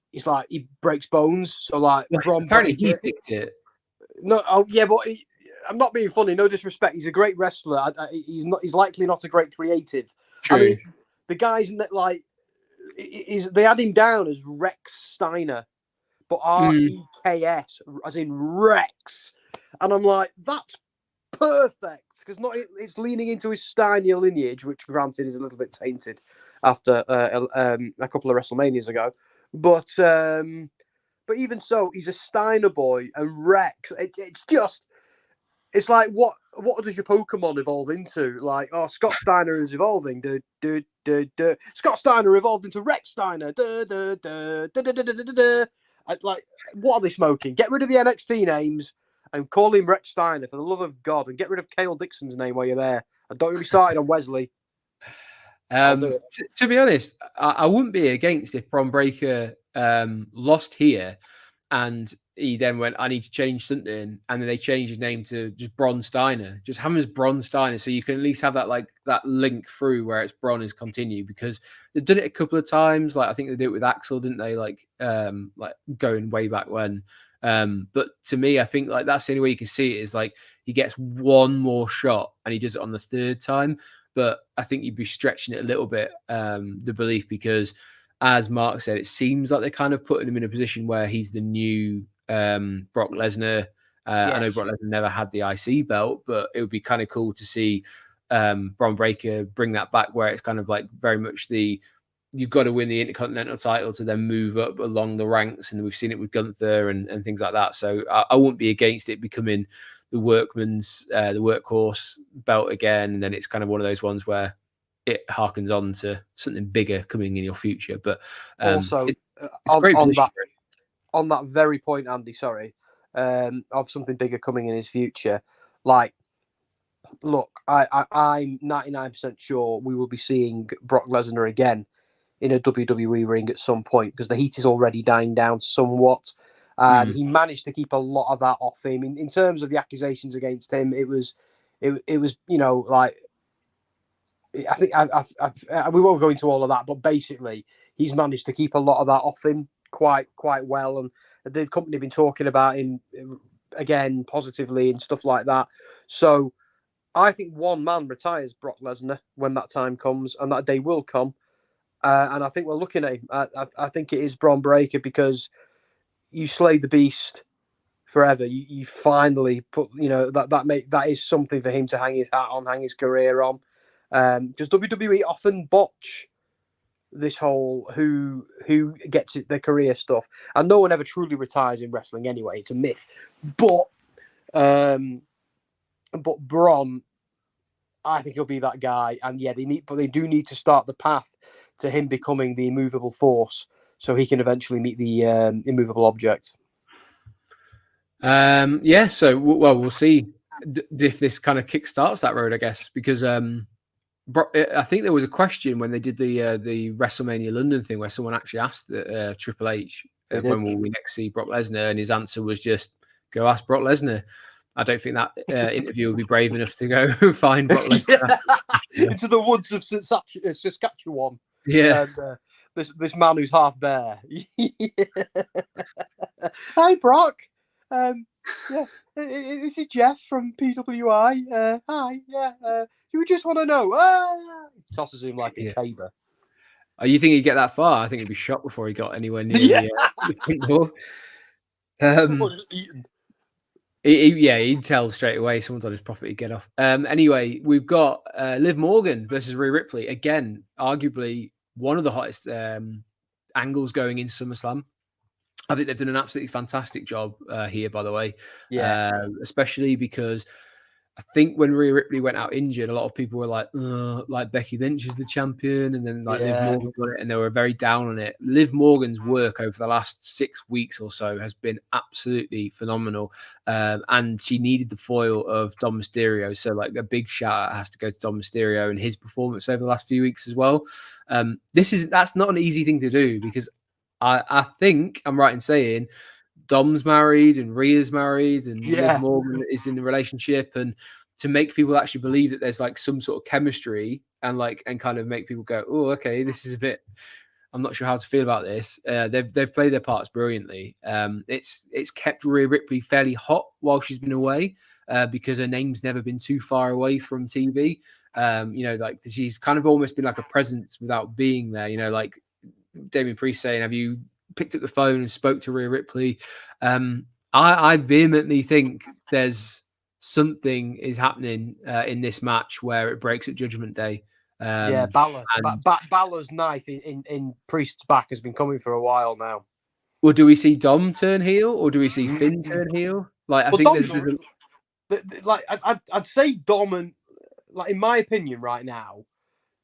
Speaker 3: he breaks bones. So like,
Speaker 1: apparently he picked it.
Speaker 3: No, yeah, but I'm not being funny. No disrespect. He's a great wrestler. He's likely not a great creative.
Speaker 1: True.
Speaker 3: I mean, the guy's like, they had him down as Rex Steiner, but REKS, as in Rex, and I'm like, that's perfect because it's leaning into his Steiner lineage, which granted is a little bit tainted after a couple of WrestleManias ago, but even so, he's a Steiner boy, and Rex. It's like what does your Pokemon evolve into? Like, oh, Scott Steiner is evolving. Scott Steiner evolved into Rex Steiner. Like, what are they smoking? Get rid of the NXT names and call him Rex Steiner for the love of God, and get rid of Cale Dixon's name while you're there. And don't get me started on Wesley.
Speaker 1: To be honest, I wouldn't be against if Bron Breakker lost here and he then went, I need to change something, and then they changed his name to just Bron Steiner. Just have him as Bron Steiner, so you can at least have that link through where it's Bron is continued, because they've done it a couple of times. Like, I think they did it with Axel, didn't they? Like going way back when. But to me, I think like that's the only way you can see it is like he gets one more shot and he does it on the 3rd time. But I think you'd be stretching it a little bit, the belief, because as Mark said, it seems like they're kind of putting him in a position where he's the new Brock Lesnar. Yes. I know Brock Lesnar never had the IC belt, but it would be kind of cool to see Bron Breakker bring that back, where it's kind of like very much you've got to win the Intercontinental title to then move up along the ranks. And we've seen it with Gunther and things like that. So I wouldn't be against it becoming the workhorse belt again. And then it's kind of one of those ones where it harkens on to something bigger coming in your future. But
Speaker 3: also,
Speaker 1: it's a great position.
Speaker 3: On that very point, Andy, sorry, of something bigger coming in his future. Like, look, I'm 99% sure we will be seeing Brock Lesnar again in a WWE ring at some point, because the heat is already dying down somewhat. And he managed to keep a lot of that off him. In terms of the accusations against him, it was, you know, like, I think we won't go into all of that, but basically he's managed to keep a lot of that off him quite well, and the company have been talking about him again positively and stuff like that. So I think one man retires Brock Lesnar when that time comes, and that day will come. And I think we're looking at him. I think it is Bron Breakker, because you slayed the beast forever. You finally put, you know, that is something for him to hang his hat on, hang his career on. Because WWE often botch this whole who gets it, their career stuff, and no one ever truly retires in wrestling anyway. It's a myth. But Bron, I think he'll be that guy. And yeah, they do need to start the path to him becoming the immovable force, so he can eventually meet the immovable object.
Speaker 1: Yeah. So we'll see if this kind of kickstarts that road, I guess, because I think there was a question when they did the WrestleMania London thing where someone actually asked Triple H when will we next see Brock Lesnar, and his answer was just go ask Brock Lesnar. I don't think that interview would be brave enough to go find Brock Lesnar
Speaker 3: into the woods of Saskatchewan.
Speaker 1: Yeah,
Speaker 3: and, this man who's half bear. Hi, Brock. Yeah, this is Jeff from PWI. Hi, yeah. You just want to know. Tosses him like a caber.
Speaker 1: Oh, you think he'd get that far? I think he'd be shot before he got anywhere near the he'd tell straight away someone's on his property, get off. Anyway, we've got Liv Morgan versus Rhea Ripley. Again, arguably one of the hottest angles going in SummerSlam. I think they've done an absolutely fantastic job here, by the way.
Speaker 3: Yeah.
Speaker 1: Especially because I think when Rhea Ripley went out injured, a lot of people were like Becky Lynch is the champion, and then like Liv Morgan got it, and they were very down on it. Liv Morgan's work over the last 6 weeks or so has been absolutely phenomenal, and she needed the foil of Dom Mysterio. So like a big shout out has to go to Dom Mysterio and his performance over the last few weeks as well. That's not an easy thing to do, because I think I'm right in saying Dom's married and Rhea's married and Liv Morgan is in a relationship, and to make people actually believe that there's like some sort of chemistry and kind of make people go, oh, okay, this is a bit, I'm not sure how to feel about this. They've played their parts brilliantly. It's kept Rhea Ripley fairly hot while she's been away, because her name's never been too far away from TV. Like she's kind of almost been like a presence without being there. Like Damian Priest saying, have you picked up the phone and spoke to Rhea Ripley? I vehemently think there's something is happening in this match where it breaks at Judgment Day.
Speaker 3: Balor's knife in Priest's back has been coming for a while now.
Speaker 1: Well, do we see Dom turn heel, or do we see Finn turn heel? Like, I think
Speaker 3: I'd say Dom, and like in my opinion right now,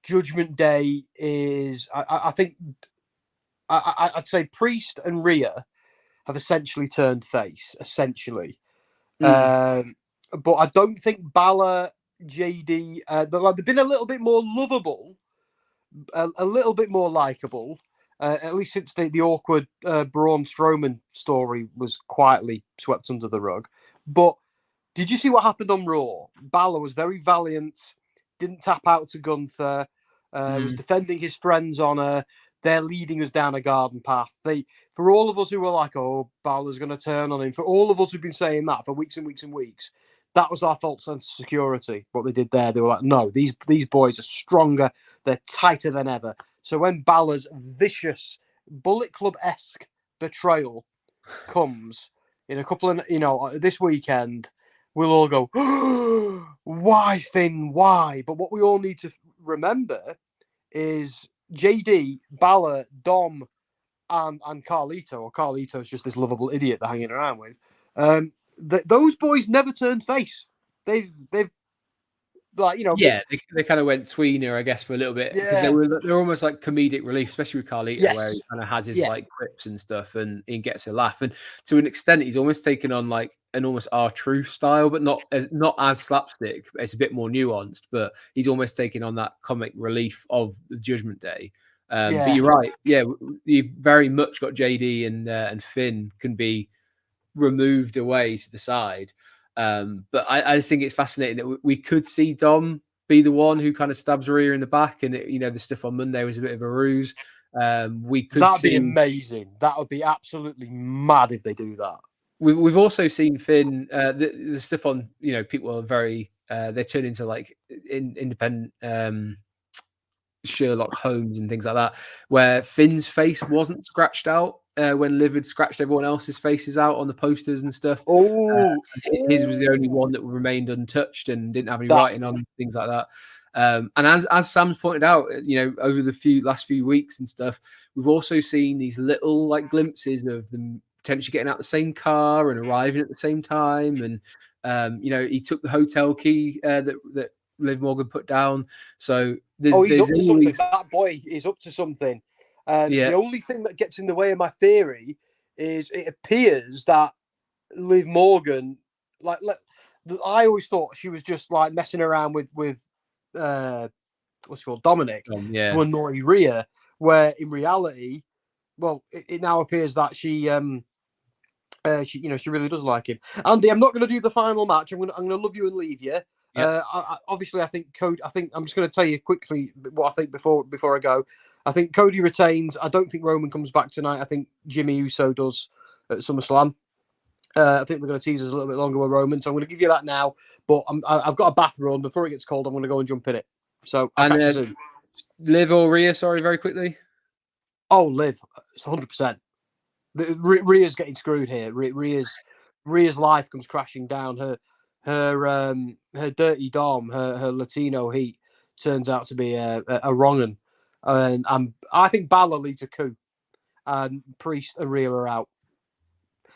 Speaker 3: Judgment Day is. I think I'd say Priest and Rhea have essentially turned face, essentially. But I don't think Balor, JD, they've been a little bit more lovable, a little bit more likable, at least since the awkward Braun Strowman story was quietly swept under the rug. But did you see what happened on Raw? Balor was very valiant, didn't tap out to Gunther, was defending his friend's honor. They're leading us down a garden path. For all of us who were like, oh, Balor's going to turn on him, for all of us who've been saying that for weeks and weeks and weeks, that was our false sense of security. What they did there, they were like, no, these boys are stronger. They're tighter than ever. So when Balor's vicious, Bullet Club-esque betrayal comes in a couple of, this weekend, we'll all go, oh, why, Finn, why? But what we all need to remember is JD, Balor, Dom, and Carlito, or Carlito's just this lovable idiot they're hanging around with. Those boys never turned face. They've
Speaker 1: they kind of went tweener, I guess, for a little bit, because they're almost like comedic relief, especially with Carlito, where he kind of has his like quips and stuff, and he gets a laugh, and to an extent, he's almost taken on like an almost R-Truth style, but not as slapstick. It's a bit more nuanced, but he's almost taking on that comic relief of the Judgment Day. But you're right, you've very much got JD and Finn can be removed away to the side. But I just think it's fascinating that we could see Dom be the one who kind of stabs Rhea in the back, and the stuff on Monday was a bit of a ruse. We could
Speaker 3: That'd be amazing. That would be absolutely mad if they do that.
Speaker 1: We've also seen Finn, the stuff on, people are very, they turn into like independent Sherlock Holmes and things like that, where Finn's face wasn't scratched out when Liv had scratched everyone else's faces out on the posters and stuff. His was the only one that remained untouched and didn't have any writing on, things like that. And as Sam's pointed out, over the last few weeks and stuff, we've also seen these little like glimpses of them potentially getting out the same car and arriving at the same time. And he took the hotel key that Liv Morgan put down. So he's up to something.
Speaker 3: That boy is up to something. The only thing that gets in the way of my theory is it appears that Liv Morgan, I always thought she was just like messing around with what's it called, Dominic, to annoy Rhea, where in reality, it now appears that she really does like him. Andy, I'm not going to do the final match. I'm going to love you and leave you. Obviously, I think Cody. I'm just going to tell you quickly what I think before I go. I think Cody retains. I don't think Roman comes back tonight. I think Jimmy Uso does at SummerSlam. I think they're going to tease us a little bit longer with Roman, so I'm going to give you that now. But I've got a bath run. Before it gets cold, I'm going to go and jump in it. So
Speaker 1: Liv or Rhea? Sorry, very quickly.
Speaker 3: Oh, Liv. It's 100%. Rhea's getting screwed here. Rhea's life comes crashing down. Her dirty dom, her Latino heat turns out to be a wrong 'un. And I think Balor leads a coup, and Priest and Rhea are out,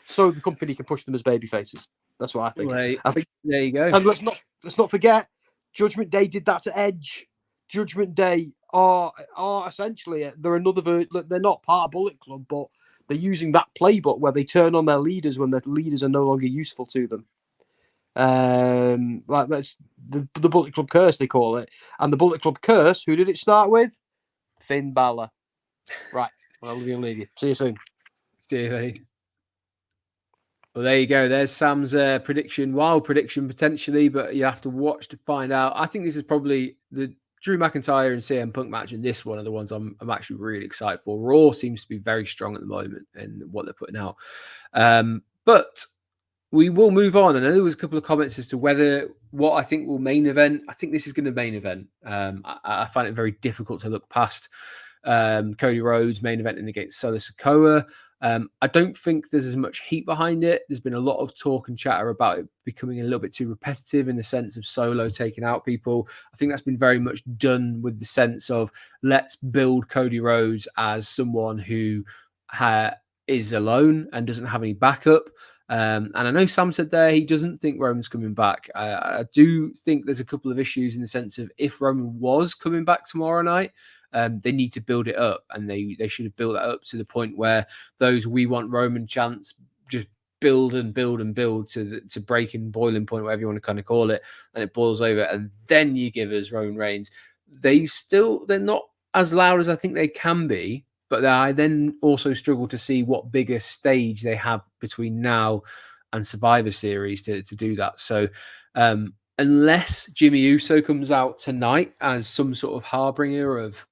Speaker 3: so the company can push them as baby faces. That's what I think.
Speaker 1: Well,
Speaker 3: I think
Speaker 1: there you go.
Speaker 3: And let's not forget, Judgment Day did that to Edge. Judgment Day are essentially they're they're not part of Bullet Club, but they're using that playbook where they turn on their leaders when their leaders are no longer useful to them. Like that's the Bullet Club curse they call it, and the Bullet Club curse. Who did it start with? Finn Balor. Right. Well, I'll leave you. See you soon.
Speaker 1: See you, buddy. Well, there you go. There's Sam's prediction, wild prediction potentially, but you have to watch to find out. I think this is probably the Drew McIntyre and CM Punk match, and this one are the ones I'm actually really excited for. Raw seems to be very strong at the moment in what they're putting out. But we will move on. And there was a couple of comments as to what I think will main event. I think this is going to main event. I find it very difficult to look past Cody Rhodes main eventing against Solo Sikoa. I don't think there's as much heat behind it. There's been a lot of talk and chatter about it becoming a little bit too repetitive in the sense of Solo taking out people. I think that's been very much done with the sense of let's build Cody Rhodes as someone who is alone and doesn't have any backup. And I know Sam said there he doesn't think Roman's coming back. I do think there's a couple of issues in the sense of if Roman was coming back tomorrow night, they need to build it up, and they should have built that up to the point where those "we want Roman" chants just build and build and build to breaking boiling point, whatever you want to kind of call it, and it boils over, and then you give us Roman Reigns. They're not as loud as I think they can be, but I then also struggle to see what bigger stage they have between now and Survivor Series to do that. So unless Jimmy Uso comes out tonight as some sort of harbinger of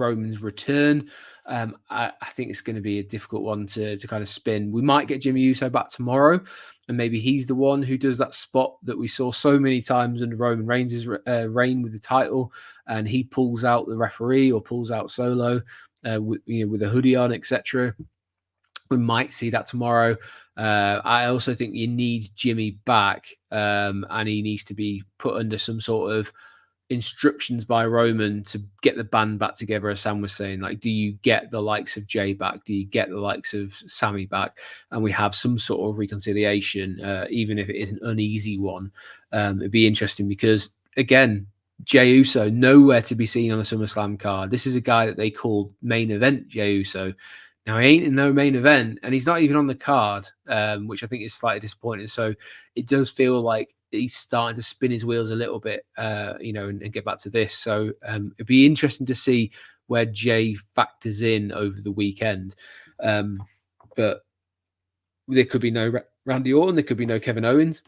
Speaker 1: Roman's return, I think it's going to be a difficult one to kind of spin. We might get Jimmy Uso back tomorrow, and maybe he's the one who does that spot that we saw so many times under Roman Reigns' reign with the title, and he pulls out the referee or pulls out Solo with a hoodie on, etc. We might see that tomorrow. I also think you need Jimmy back, and he needs to be put under some sort of instructions by Roman to get the band back together, as Sam was saying. Like, do you get the likes of Jay back? Do you get the likes of Sami back? And we have some sort of reconciliation, even if it is an uneasy one. It'd be interesting because, again, Jey Uso, nowhere to be seen on a SummerSlam card. This is a guy that they called main event Jey Uso. Now, he ain't in no main event, and he's not even on the card, which I think is slightly disappointing. So it does feel like he's starting to spin his wheels a little bit, and get back to this. So it'd be interesting to see where Jay factors in over the weekend. But there could be no Randy Orton, there could be no Kevin Owens.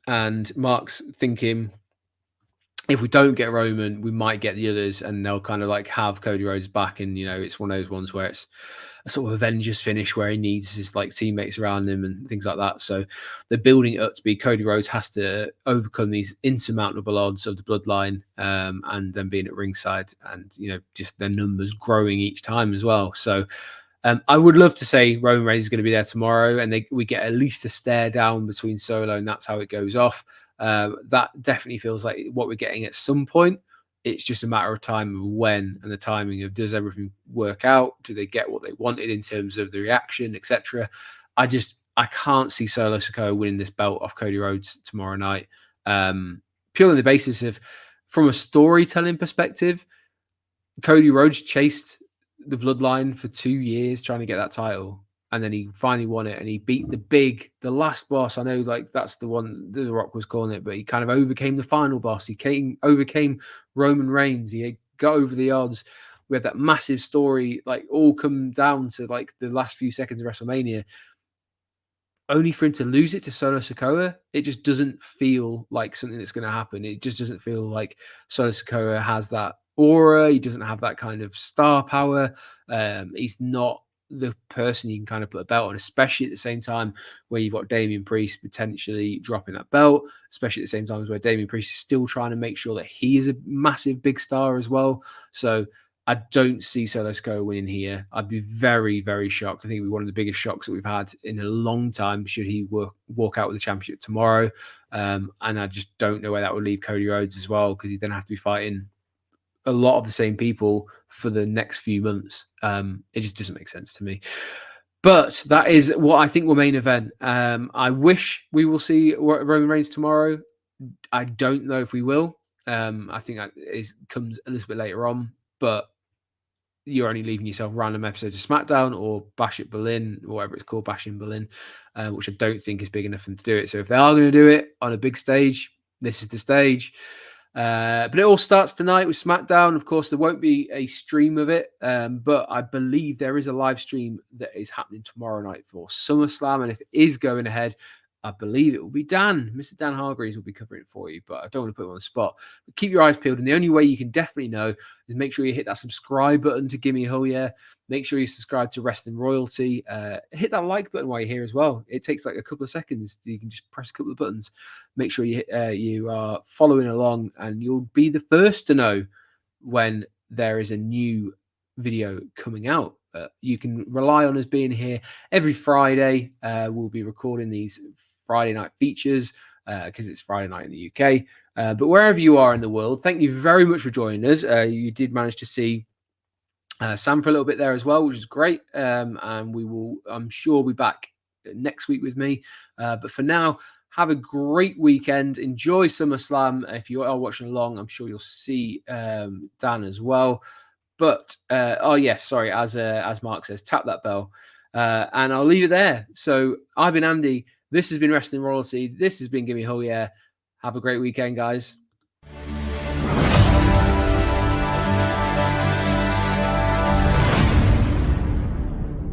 Speaker 1: And Mark's thinking, if we don't get Roman, we might get the others, and they'll kind of like have Cody Rhodes back. And, it's one of those ones where it's a sort of Avengers finish where he needs his like teammates around him and things like that. So they're building it up to be Cody Rhodes has to overcome these insurmountable odds of the bloodline, and then being at ringside, and, just their numbers growing each time as well. So I would love to say Roman Reigns is going to be there tomorrow, and we get at least a stare down between Solo, and that's how it goes off. That definitely feels like what we're getting at some point. It's just a matter of time of when, and the timing of does everything work out? Do they get what they wanted in terms of the reaction, etc.? I can't see Solo Sikoa winning this belt off Cody Rhodes tomorrow night. Purely on the basis of, from a storytelling perspective, Cody Rhodes chased the bloodline for 2 years trying to get that title. And then he finally won it, and he beat the last boss. I know, like, that's the one The Rock was calling it, but he kind of overcame the final boss. He overcame Roman Reigns. He got over the odds. We had that massive story, like, all come down to like the last few seconds of WrestleMania, only for him to lose it to Solo Sikoa. It just doesn't feel like something that's going to happen. It just doesn't feel like Solo Sikoa has that aura. He doesn't have that kind of star power. He's not the person you can kind of put a belt on, especially at the same time where you've got Damian Priest potentially dropping that belt, especially at the same time where Damian Priest is still trying to make sure that he is a massive big star as well. So I don't see Solo Sikoa winning here. I'd be very, very shocked. I think it'd be one of the biggest shocks that we've had in a long time should he walk out with the championship tomorrow. And I just don't know where that would leave Cody Rhodes as well, because he'd then have to be fighting a lot of the same people for the next few months. It just doesn't make sense to me. But that is what I think will main event. I wish we will see Roman Reigns tomorrow. I don't know if we will. I think that comes a little bit later on, but you're only leaving yourself random episodes of SmackDown or Bash at Berlin, or whatever it's called, Bash in Berlin, which I don't think is big enough for them to do it. So if they are going to do it on a big stage, this is the stage. But it all starts tonight with SmackDown. Of course, there won't be a stream of it, but I believe there is a live stream that is happening tomorrow night for SummerSlam. And if it is going ahead, I believe it will be Mr. Dan Hargreaves will be covering it for you, but I don't want to put him on the spot. But keep your eyes peeled, and the only way you can definitely know is make sure you hit that subscribe button to Gimme a Hell Yeah. Make sure you subscribe to Wrestling Royalty. Hit that like button while you're here as well. It takes like a couple of seconds. You can just press a couple of buttons. Make sure you are following along, and you'll be the first to know when there is a new video coming out. You can rely on us being here every Friday. We'll be recording these Friday night features because it's Friday night in the UK. But wherever you are in the world, thank you very much for joining us. You did manage to see Sam for a little bit there as well, which is great. And we will, I'm sure, be back next week with me. But for now, have a great weekend. Enjoy SummerSlam. If you are watching along, I'm sure you'll see Dan as well. But as Mark says, tap that bell, and I'll leave it there. So I've been Andy. This has been Wrestling Royalty. This has been Gimme a Hell Yeah. Have a great weekend, guys.